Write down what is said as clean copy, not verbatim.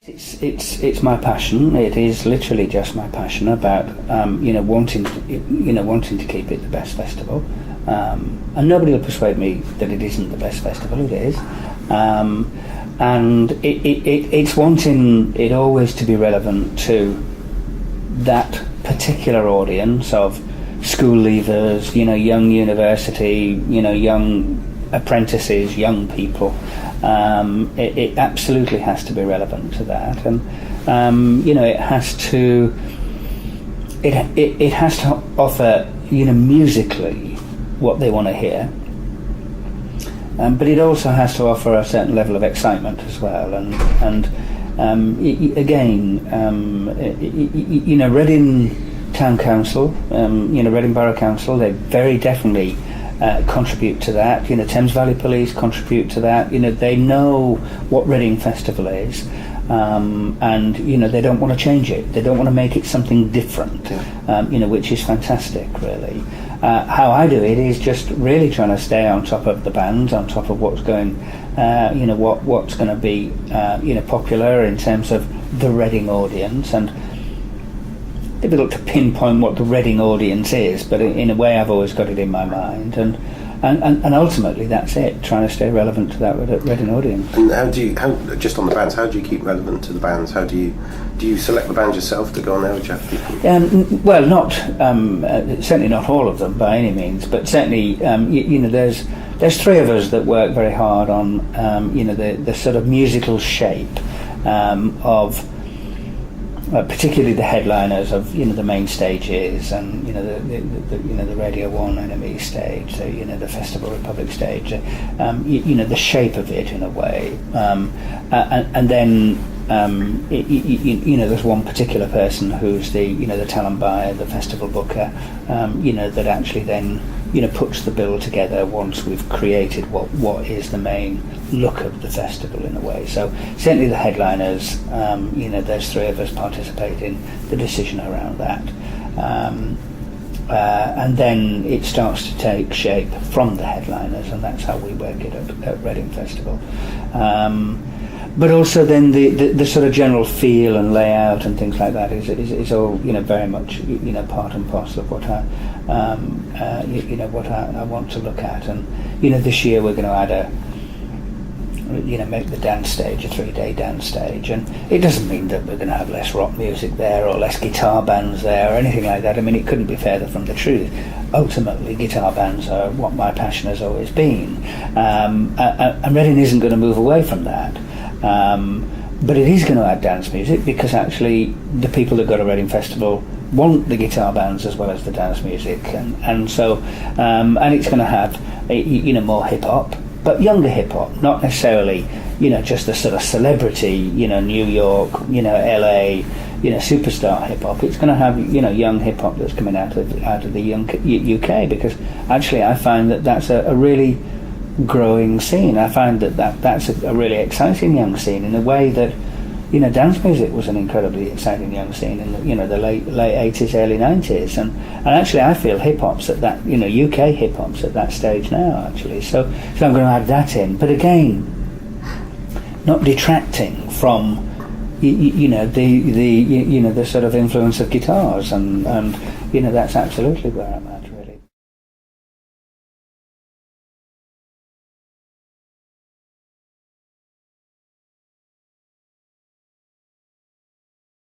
It's my passion. It is literally just my passion about wanting to keep it the best festival, and nobody will persuade me that it isn't the best festival. It is, and it's wanting it always to be relevant to that particular audience of school leavers, young university, young apprentices, young people. It absolutely has to be relevant to that, and it has to offer musically what they want to hear, but it also has to offer a certain level of excitement as well. And Reading Town Council, Reading Borough Council, they very definitely contribute to that. Thames Valley Police contribute to that. They know what Reading Festival is, and they don't want to change it. They don't want to make it something different, which is fantastic, really. How I do it is just really trying to stay on top of the bands, on top of what's going, what's going to be, popular in terms of the Reading audience. And difficult to pinpoint what the Reading audience is, but in a way I've always got it in my mind, and ultimately that's it, trying to stay relevant to that Reading audience. And just on the bands, how do you keep relevant to the bands? How do you select the bands yourself to go on there, or do you have people? Well, not certainly not all of them by any means, but certainly there's three of us that work very hard on the sort of musical shape of particularly the headliners of the main stages, and the Radio 1 Enemy stage, the Festival Republic stage, the shape of it in a way, and then there's one particular person who's the talent buyer, the festival booker, that actually then puts the bill together once we've created what is the main look of the festival in a way. So certainly the headliners, there's three of us participate in the decision around that, and then it starts to take shape from the headliners, and that's how we work it at Reading Festival. But also then the sort of general feel and layout and things like that is all very much part and parcel of what I want to look at. And this year we're going to add make the dance stage a 3-day dance stage, and it doesn't mean that we're going to have less rock music there or less guitar bands there or anything like that. I mean, it couldn't be further from the truth. Ultimately, guitar bands are what my passion has always been, and Reading isn't going to move away from that. But it is going to add dance music, because actually the people that go to Reading Festival want the guitar bands as well as the dance music, and so it's going to have more hip hop, but younger hip hop, not necessarily just the sort of celebrity New York LA superstar hip hop. It's going to have young hip hop that's coming out of the young UK, because actually I find that that's a really growing scene. I find that's a really exciting young scene, in a way that dance music was an incredibly exciting young scene in the late 80s, early 90s, and actually I feel hip hop's at that UK hip hop's at that stage now, actually. So I'm going to add that in, but again, not detracting from the sort of influence of guitars, and that's absolutely where I'm at, really.